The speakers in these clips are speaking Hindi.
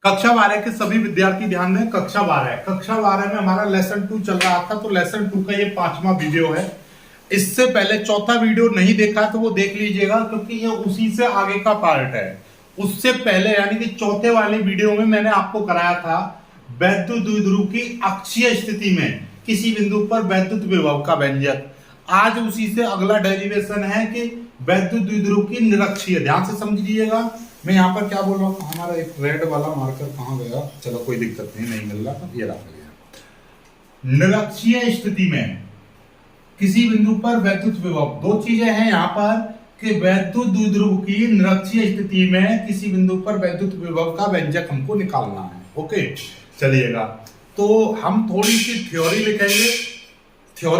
कक्षा 12 के सभी विद्यार्थी ध्यान दें। कक्षा 12 में हमारा लेसन 2 चल रहा था, तो लेसन 2 का ये 5वां वीडियो है। इससे पहले चौथा वीडियो नहीं देखा तो वो देख लीजिएगा, क्योंकि ये उसी से आगे का पार्ट है। उससे पहले यानी कि चौथे वाले वीडियो में मैंने आपको कराया था वैद्युत द्विध्रुव की अक्षीय स्थिति में किसी बिंदु पर वैद्युत विभव का व्यंजक। आज उसी से अगला डेरिवेशन है कि वैद्युत द्विध्रुव की निरक्षीय। ध्यान से समझिएगा, मैं यहाँ पर क्या बोल रहा हूँ। हमारा एक रेड वाला मार्कर कहाँ गया? चलो कोई दिक्कत नहीं मिल रहा था, ये रहा गया। निरक्षीय स्थिति में किसी बिंदु पर वैद्युत विभव, दो चीजें हैं यहाँ पर कि वैद्युत द्विध्रुव की निरक्षीय स्थिति में किसी बिंदु पर वैद्युत विभव का व्यंजक हमको निकालना है। ओके, चलिएगा। तो हम थोड़ी सी थ्योरी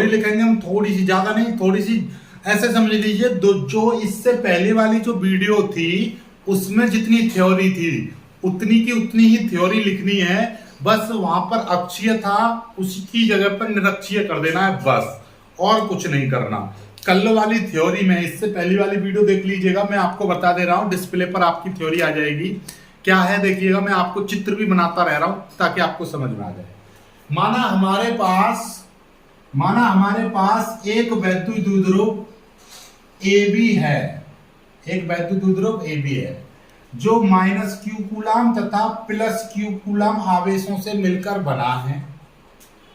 लिखेंगे हम, थोड़ी सी, ज्यादा नहीं, थोड़ी सी। ऐसे समझ लीजिए, जो इससे पहले वाली जो वीडियो थी उसमें जितनी थ्योरी थी उतनी की उतनी ही थ्योरी लिखनी है। बस वहां पर अक्षीय था, उसकी जगह पर निरक्षीय कर देना है बस, और कुछ नहीं करना। कल वाली थ्योरी में, इससे पहली वाली वीडियो देख लीजिएगा, मैं आपको बता दे रहा हूं, डिस्प्ले पर आपकी थ्योरी आ जाएगी। क्या है देखिएगा, मैं आपको चित्र भी बनाता रह रहा हूं ताकि आपको समझ में आ जाए। माना हमारे पास एक वैद्युत द्विध्रुव AB है, जो -q कूलाम तथा +q कूलाम आवेशों से मिलकर बना है,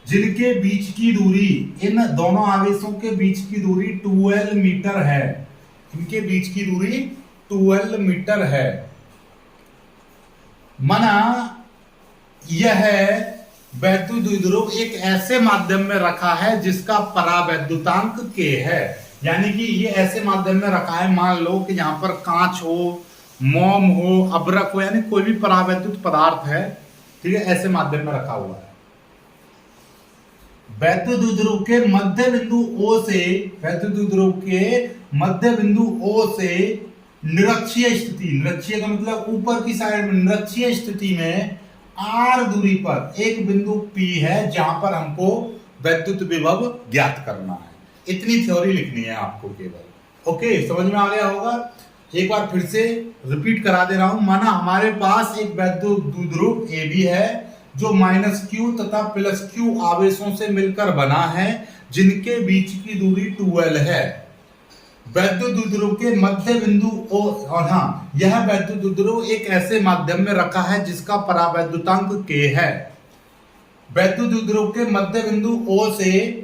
जिनके बीच की दूरी, इन दोनों आवेशों के बीच की दूरी 12 मीटर है। इनके बीच की दूरी 12 मीटर है। माना यह वैद्युत द्विध्रुव एक ऐसे माध्यम में रखा है जिसका परावैद्युतांक K है। यानी कि ये ऐसे माध्यम में रखा है, मान लो कि यहाँ पर कांच हो, मोम हो, अब्रक हो, यानी कोई भी परावैद्युत पदार्थ है, ठीक है, ऐसे माध्यम में रखा हुआ है। वैद्युत द्विध्रुव के मध्य बिंदु O से निरक्षीय का मतलब ऊपर की साइड में, निरक्षीय स्थिति में R दूरी पर एक बिंदु P है जहां पर हमको वैद्युत विभव ज्ञात करना है। इतनी थ्योरी लिखनी है आपको केवल। ओके, समझ में आ गया होगा। एक बार फिर से रिपीट करा दे रहा हूं। माना हमारे पास एक वैद्युत द्विध्रुव AB है जो -q तथा +q आवेशों से मिलकर बना है, जिनके बीच की दूरी 12 है। वैद्युत द्विध्रुव के मध्य बिंदु O, और हाँ, यह वैद्युत द्विध्रुव एक ऐसे माध्यम में रखा है जिसका परावैद्युतांक K है। वैद्युत द्विध्रुव के मध्य बिंदु O से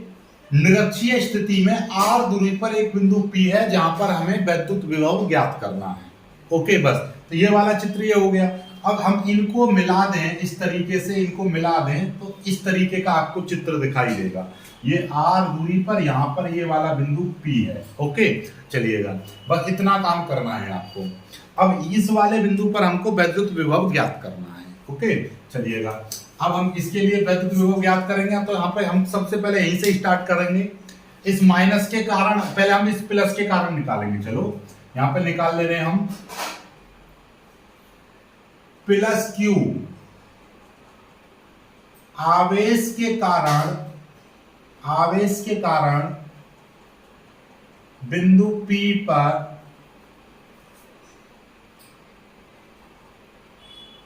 निरक्षीय स्थिति में R दूरी पर एक बिंदु P है जहां पर हमें वैद्युत विभव ज्ञात करना है। ओके, बस। तो ये वाला चित्र ये हो गया। अब हम इनको मिला दें, इस तरीके से इनको मिला दें तो इस तरीके का आपको चित्र दिखाई देगा। ये R दूरी पर यहाँ पर ये वाला बिंदु P है। ओके, चलिएगा, बस इतना काम करना है आपको। अब इस वाले बिंदु पर हमको वैद्युत विभव ज्ञात करना है। ओके, चलिएगा। अब हम इसके लिए वैद्युत विभव ज्ञात करेंगे, तो यहाँ पे हम सबसे पहले यहीं से स्टार्ट करेंगे। इस माइनस के कारण, पहले हम इस प्लस के कारण निकालेंगे। चलो, यहाँ पे निकाल ले रहे हैं हम +q आवेश के कारण बिंदु P पर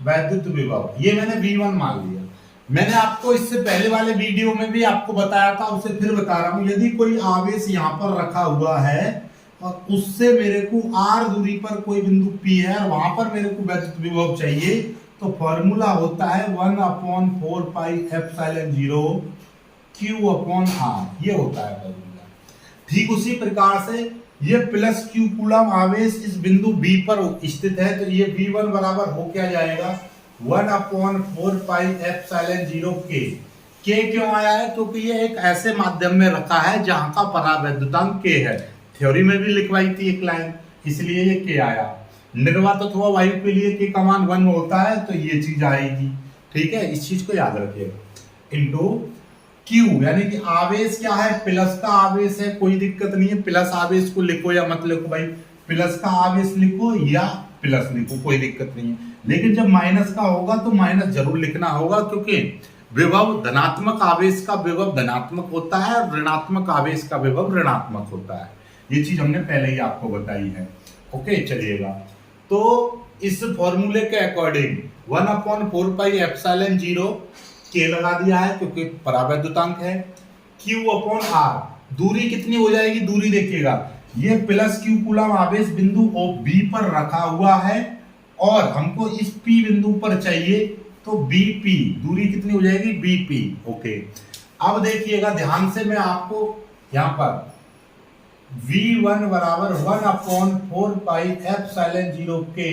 वैद्युत विभव, ये मैंने V1 मान लिया। मैंने आपको इससे पहले वाले वीडियो में भी आपको बताया था, उसे फिर बता रहा हूं। यदि कोई आवेश यहां पर रखा हुआ है और उससे मेरे को R दूरी पर कोई बिंदु P है और वहां पर मेरे को वैद्युत विभव चाहिए, तो फॉर्मूला होता है 1/4πε0 Q/R, ये होता है फॉर्मूला। ठीक उसी प्रकार से ये +q कूलम आवेश इस बिंदु B पर स्थित है, तो ये V1 बराबर हो क्या जाएगा 1/4πε0 K क्यों आया है? क्योंकि ये एक ऐसे माध्यम में रखा है जहां का परावैद्युतांक K है। थ्योरी में भी लिखवाई थी एक लाइन, इसलिए ये K आया। निर्वात अथवा वायु के लिए K का मान 1 होता है, तो ये चीज आएगी। ठीक है, इस चीज को याद रखिएगा। इनटू Q, यानी कि आवेश क्या है, प्लस का आवेश है, कोई दिक्कत नहीं है। प्लस आवेश को लिखो या मत लिखो भाई, प्लस का आवेश लिखो या प्लस लिखो, कोई दिक्कत नहीं है। लेकिन जब माइनस का होगा तो माइनस जरूर लिखना होगा, क्योंकि विभव धनात्मक आवेश का विभव धनात्मक होता है और ऋणात्मक आवेश का विभव ऋणात्मक होता है। ये चीज हमने पहले ही आपको बताई है। ओके, चलिएगा। तो इस फॉर्मूले के अकॉर्डिंग 1/4πε0 के लगा दिया है क्योंकि परावैद्युतांक है। Q/R, दूरी कितनी हो जाएगी, दूरी देखिएगा, ये प्लस Q कूलम आवेश बिंदु O B पर रखा हुआ है और हमको इस P बिंदु पर चाहिए, तो BP दूरी कितनी हो जाएगी, BP। ओके, अब देखिएगा ध्यान से, मैं आपको यहां पर V1 बराबर 1/4πε0 के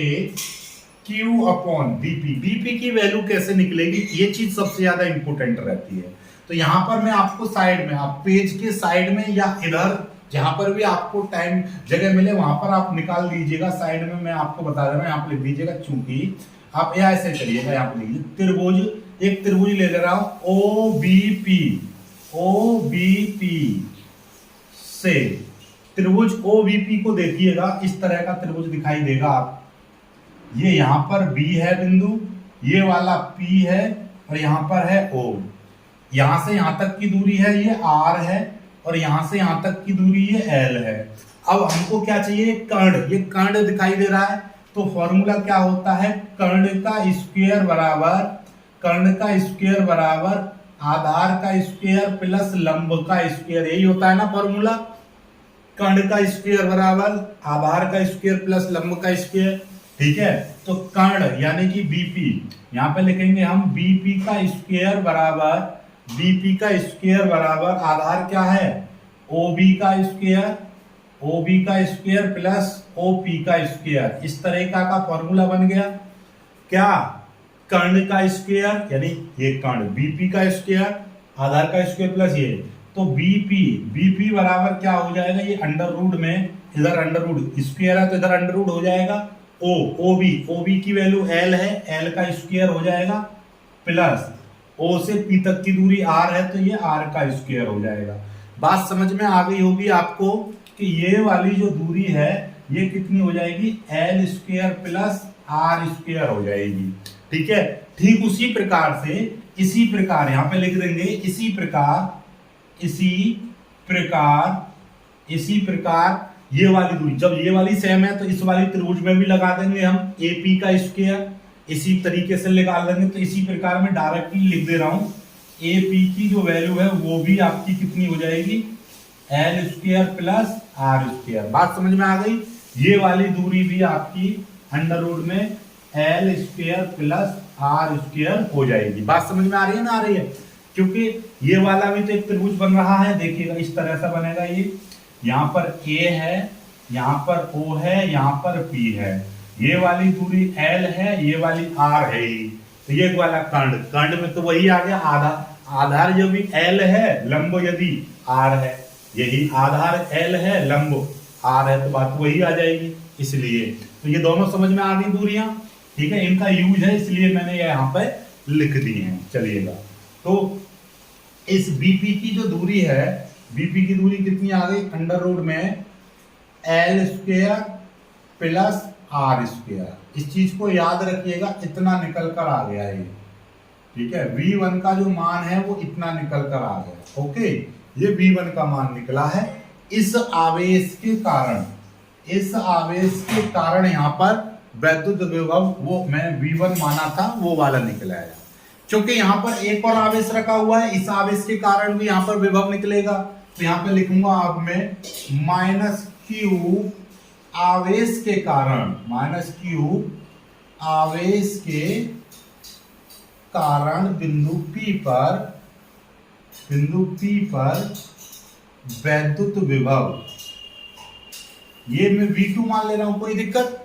Q/BP, BP की वैल्यू कैसे निकलेगी, ये चीज सबसे ज्यादा इंपोर्टेंट रहती है। तो यहां पर मैं आपको साइड में, आप पेज के साइड में या इधर जहां पर भी आपको टाइम जगह मिले वहां पर आप निकाल लीजिएगा। साइड में मैं आपको बता दे रहा हूं, यहाँ पे लिख दीजिएगा, चूंकि आप ऐसे करिएगा, यहाँ पे लिखिए त्रिभुज, एक त्रिभुज ले रहा हूं OBP से त्रिभुज OBP को देखिएगा, इस तरह का त्रिभुज दिखाई देगा आप, ये यहां पर B है बिंदु, ये वाला P है और यहां पर है O। यहां से यहां तक की दूरी है ये R है और यहां से यहां तक की दूरी ये L है। अब हमको क्या चाहिए, कर्ण, ये कर्ण दिखाई दे रहा है, तो फॉर्मूला क्या होता है, कर्ण का स्क्वायर बराबर आधार का स्क्वायर प्लस लंब का स्क्वायर, यही होता है ना फॉर्मूला, कर्ण का स्क्वायर बराबर आधार का स्क्वायर प्लस लंब का स्क्वायर। ठीक है, तो कर्ण यानी कि BP, यहां पे लिखेंगे हम BP का स्क्वायर बराबर आधार क्या है, OB का स्क्वायर प्लस OP का स्क्वायर। इस तरह का फॉर्मूला बन गया क्या, कर्ण का स्क्वायर यानी ये कर्ण BP का स्क्वायर, आधार का स्क्वायर प्लस ये, तो BP बराबर क्या हो जाएगा, ये अंडर रूट में, इधर अंडर रूट स्क्वायर है तो इधर अंडर रूट हो जाएगा, OB की वैल्यू L है, L का स्क्वायर हो जाएगा प्लस O से P तक की दूरी R है तो ये R का स्क्वायर हो जाएगा। बात समझ में आ गई होगी आपको कि ये वाली जो दूरी है ये कितनी हो जाएगी, L square plus R square हो जाएगी। ठीक है, ठीक उसी प्रकार से, इसी प्रकार यहां पे लिख देंगे, इसी प्रकार ये वाली दूरी, जब ये वाली सेम है तो इस वाली त्रिभुज में भी लगा देंगे हम AP का स्क्वायर, इसी तरीके से निकाल देंगे। तो इसी प्रकार में डायरेक्टली लिख दे रहा हूं, AP की जो वैल्यू है वो भी आपकी कितनी हो जाएगी, L square plus R square. बात समझ में आ गई, ये वाली दूरी भी आपकी अंडर रूट में L square plus R square हो जाएगी। बात समझ में आ रही है ना, आ रही है, क्योंकि ये वाला भी तो एक त्रिभुज बन रहा है, देखिएगा इस तरह से बनेगा, ये यहाँ पर A है, यहाँ पर O है, यहाँ पर P है, ये वाली दूरी L है, ये वाली R है, तो ये वाला कर्ण में तो वही आ गया, आधार जो भी L है, लंब यदि R है, यही आधार L है, लंब R है, तो बात वही आ जाएगी। इसलिए तो ये दोनों समझ में आ गई दूरियां, ठीक है, इनका यूज है इसलिए मैंने ये यहाँ पे लिख दी है। चलिएगा, तो इस BP की जो दूरी है, BP की दूरी कितनी आ गई, अंडर रूट में L square plus R square. इस चीज को याद रखिएगा, इतना निकल कर आ गया ये, ठीक है, V1 का जो मान है वो इतना निकल कर आ गया। ओके, ये V1 का मान निकला है। इस आवेश के कारण यहाँ पर वैद्युत विभव, वो मैं V1 माना था, वो वाला निकला है। क्योंकि यहाँ पर एक और आवेश रखा हुआ है, इस आवेश के कारण भी यहाँ पर विभव निकलेगा, तो यहाँ पे लिखूंगा अब मैं -Q आवेश के कारण बिंदु P पर वैद्युत विभव, ये मैं V2 मान ले रहा हूं, कोई दिक्कत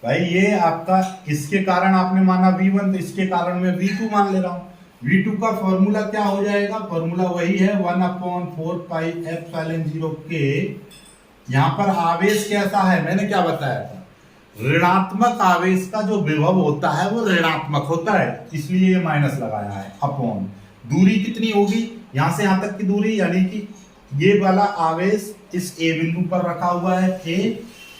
भाई, ये आपका इसके कारण आपने माना V1, तो इसके कारण मैं V2 मान ले रहा हूं। V2 का फॉर्मूला क्या हो जाएगा, फॉर्मूला वही है 1/4πε0 के, यहां पर आवेश कैसा है, मैंने क्या बताया था, ऋणात्मक आवेश का जो विभव होता है वो ऋणात्मक होता है, इसलिए ये माइनस लगाया है, अपॉन दूरी कितनी होगी, यहां से यहां तक की दूरी, यानी कि ये वाला आवेश इस A बिंदु पर रखा हुआ है A,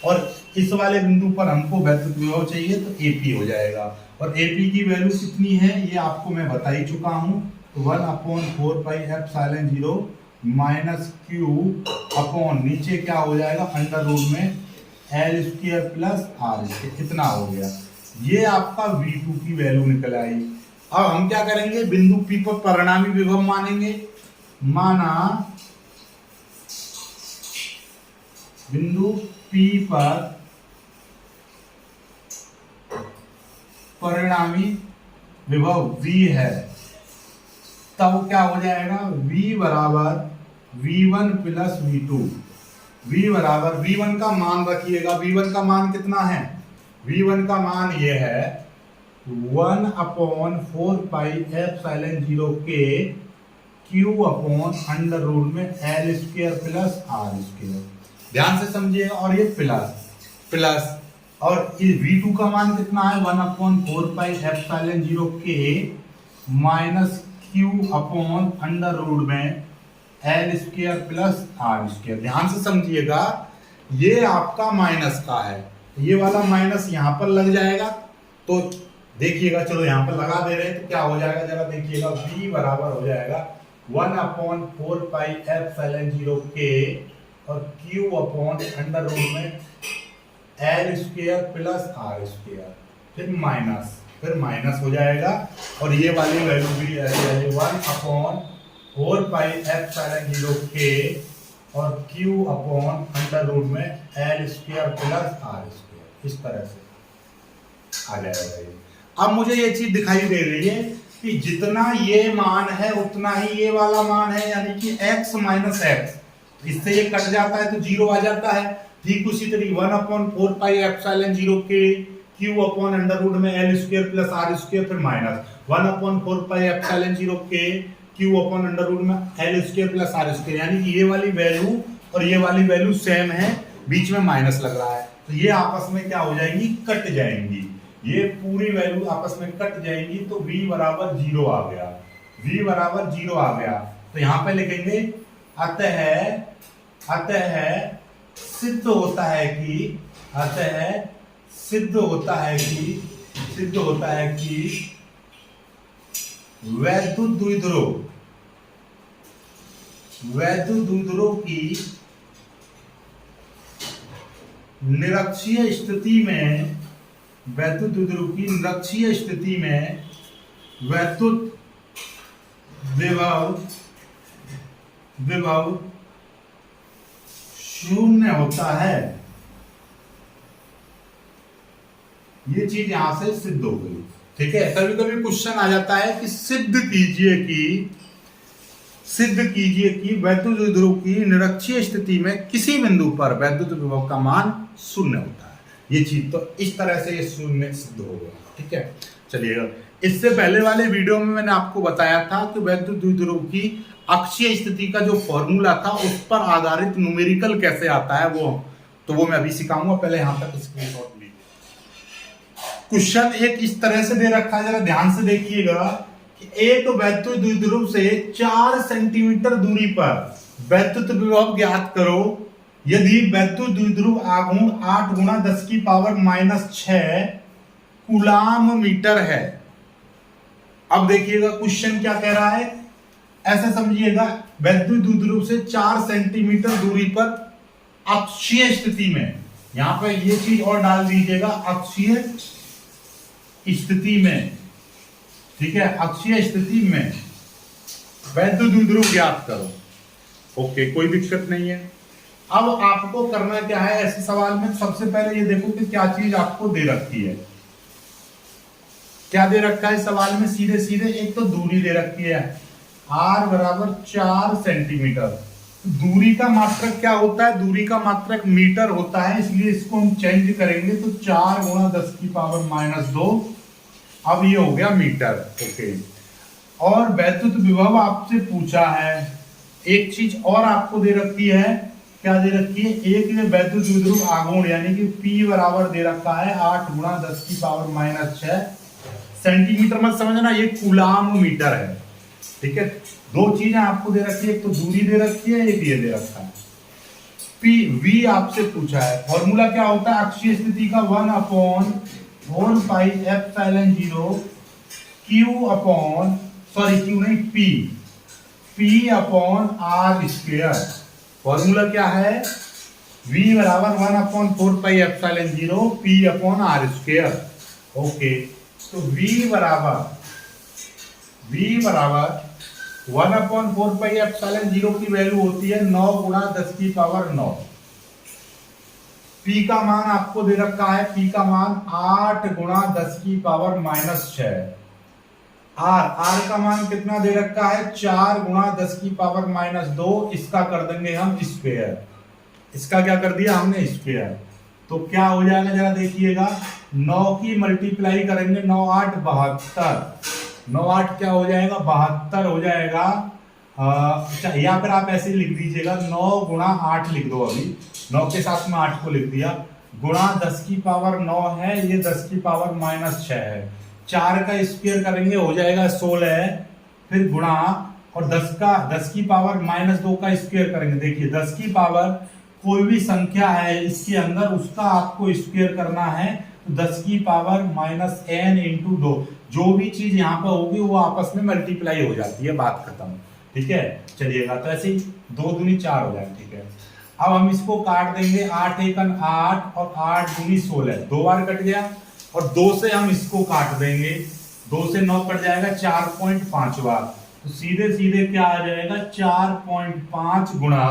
और इस वाले बिंदु पर हमको वैद्युत विभव चाहिए तो AP हो जाएगा, और AP की वैल्यू कितनी है ये आपको मैं बता ही चुका हूं, तो 1/4πε0 -Q अपॉन नीचे क्या हो जाएगा, अंडर रूट में L square plus R square, कितना हो गया, ये आपका V2 की वैल्यू निकल आई। अब हम क्या करेंगे, बिंदु P पर परिणामी विभव मानेंगे। माना बिंदु P पर परिणामी विभव V है, तब क्या हो जाएगा, V बराबर V1 प्लस V2। V बराबर, V1 का मान रखिएगा, V1 का मान कितना है, V1 का मान ये है 1/4πε0k Q upon under root में L square plus R square. ध्यान से समझिएगा, और ये प्लस और ये V2 का मान कितना है 1/4πε0k minus Q upon under root में L square plus R square. ध्यान से समझिएगा, ये आपका माइनस का है, ये वाला माइनस यहाँ पर लग जाएगा। तो देखिएगा, चलो यहाँ पर लगा दे रहे हैं, तो क्या हो जाएगा जरा देखिएगा, V बराबर हो जाएगा 1/4πε0k और Q अपॉन अंडर रूट में L square plus R square, फिर माइनस हो जाएगा, और ये वाली वैल्यू भी ऐसे है 1/4πε0k और Q अपॉन अंडर रूट में L square plus R square, इस तरह से आ जाएगा ये। अब मुझे ये चीज दिखाई दे रही है कि जितना ये मान है उतना ही ये वाला मान है, यानी कि x माइनस एक्स, इससे ये कट जाता है तो 0 आ जाता है। ठीक उसी तरीके 1/4πε0k Q upon under root में L square plus R square, फिर minus 1/4πε0k Q upon under root में L square plus R square, यानी कि ये वाली वैल्यू और ये वाली वैल्यू सेम है, बीच में माइनस लग रहा है, तो ये आपस में क्या हो जाएंगी, कट जाएंगी। ये पूरी वैल्यू आपस में कट जाएंगी, तो V बराबर 0 आ गया, V बराबर 0 आ गया। तो यहां पे लिखेंगे अतः सिद्ध होता है कि वैद्युत द्विध्रुव की निरक्षीय स्थिति में वैद्युत विभव शून्य होता है। ये चीज यहां से सिद्ध हो गई। ठीक है, कभी कभी क्वेश्चन आ जाता है कि सिद्ध कीजिए कि वैद्युत द्विध्रुव की निरक्षीय स्थिति में किसी बिंदु पर वैद्युत विभव का मान शून्य होता है। ये चीज तो इस तरह से ये शून्य सिद्ध हो गया। ठीक है, चलिएगा, इससे पहले वाले वीडियो में मैंने आपको बताया था कि वैद्युत द्विध्रुव की अक्षीय स्थिति का जो फॉर्मूला था उस पर आधारित न्यूमेरिकल कैसे आता है, वो मैं अभी सिखाऊंगा। पहले यहां तक स्क्रीनशॉट लीजिए। क्वेश्चन एक इस तरह से दे रखा है, जरा ध्यान से देखिएगा कि एक वैद्युत द्विध्रुव से 4 सेंटीमीटर दूरी पर वैद्युत विभव ज्ञात करो यदि वैद्युत द्विध्रुव आघूर्ण 8 × 10⁻⁻6 कूलाम मीटर है। अब देखिएगा क्वेश्चन क्या कह रहा है, ऐसे समझिएगा, वैद्युत द्विध्रुव से 4 सेंटीमीटर दूरी पर अक्षीय स्थिति में, यहां पर ये चीज और डाल दीजिएगा, अक्षीय स्थिति में, ठीक है, अक्षीय स्थिति में वैद्युत द्विध्रुव ज्ञात करो। ओके, कोई दिक्कत नहीं है। अब आपको करना क्या है ऐसे सवाल में, सबसे पहले ये देखो कि क्या चीज आपको दे रखी है। क्या दे रखा है सवाल में, सीधे सीधे एक तो दूरी दे रखी है r बराबर 4 सेंटीमीटर। दूरी का मात्रक क्या होता है, दूरी का मात्रक मीटर होता है, इसलिए इसको हम चेंज करेंगे तो 4 × 10⁻⁻2, अब ये हो गया मीटर। ओके, और वैद्युत विभव आपसे पूछा है। एक चीज और आपको दे रखी है, क्या दे रखी है, एक ये वैद्युत द्विध्रुव आघूर्ण यानी कि P बराबर दे रखा है 8 × 10⁻6 सेंटीमीटर, मत समझना ये कूलाम मीटर है। ठीक है, दो चीजें आपको दे रखी है, एक तो दूरी दे रखी है, एक ये दे रखा है। V आपसे पूछा है, फॉर्मूला क्या होता है अक्षीय स्थिति का, 1/4πε0 P upon R square. Formula क्या है, V बराबर 1/4πε0 P upon R square. Okay, तो V बराबर 1/4πε0 की वैल्यू होती है 9 गुणा 10 की पावर 9। P का मान आपको दे रखा है, P का मान 8 गुणा 10 की पावर -6। R का मान कितना दे रखा है, 4 गुणा 10 की पावर -2। इसका कर देंगे हम स्क्वायर, इसका क्या कर दिया हमने, स्क्वायर। तो क्या हो जाएगा जरा देखिएगा, 9 की मल्टीप्लाई करेंगे, 9 8 72, 9 8 क्या हो जाएगा, 72 हो जाएगा। या फिर आप ऐसे लिख दीजिएगा, 9 गुणा 8 लिख दो, अभी 9 के साथ में 8 को लिख दिया, गुणा 10 की पावर 9 है, ये 10 की पावर -6 है। 4 का स्क्वायर करेंगे हो जाएगा 16, फिर गुणा, और 10 की पावर -2 का स्क्वायर करेंगे। देखिए 10 की पावर कोई भी संख्या है इसके अंदर, उसका आपको स्क्वायर करना है, तो 10 की पावर -n × 2, जो भी चीज यहाँ पर होगी वो आपस में मल्टीप्लाई हो जाती है, बात खत्म। ठीक है, चलिएगा, तो ऐसे ही 2 दूनी 4 हो जाए। ठीक है, अब हम इसको काट देंगे, 8 एकन 8 और 8 दूनी 16, 2 बार कट गया, और 2 से हम इसको काट देंगे, 2 से 9 कट जाएगा, 4.5 बार, तो सीधे सीधे क्या आ जाएगा, 4.5 गुणा,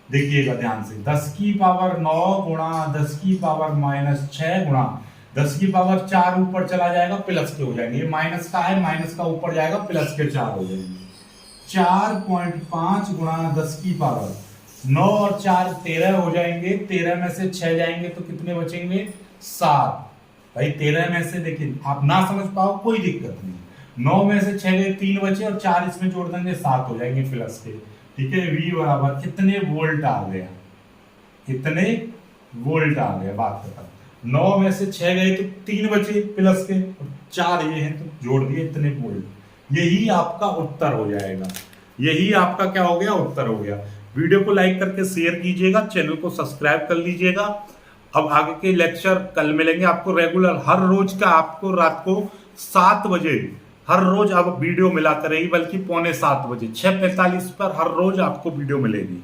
देखिएगा ध्यान से, 10 की पावर 9 गुणा 10 की पावर -6 गुणा 10 की पावर 4 ऊपर चला जाएगा, प्लस के हो जाएंगे, ये माइनस का है, माइनस का ऊपर जाएगा, प्लस के 4 हो जाएंगे। 4.5 गुणा 10 की पावर 9 और 4 13 हो जाएंगे, 13 में से 6 जाएंगे तो कितने बचेंगे, 7। भाई 13 में से, देखिए आप ना समझ पाओ कोई दिक्कत नहीं, 9 में से 6 गए, 3 बचे, और 4 इसमें जोड़ देंगे, 7 हो जाएंगे प्लस के। ठीक है, V बराबर कितने वोल्ट आ गया, कितने वोल्ट आ गया, बात खत्म। 9 में से 6 गए तो 3 बचे प्लस के, और 4 ये हैं तो जोड़ दिए, इतने वोल्ट। यही आपका उत्तर हो जाएगा, यही आपका क्या हो गया, उत्तर हो गया। वीडियो को लाइक करके शेयर कीजिएगा, चैनल को सब्सक्राइब कर लीजिएगा। अब आगे के लेक्चर कल मिलेंगे आपको रेगुलर, हर रोज का आपको रात को 7 बजे हर रोज अब वीडियो मिला करेगी, बल्कि 6:45 पर हर रोज आपको वीडियो मिलेगी।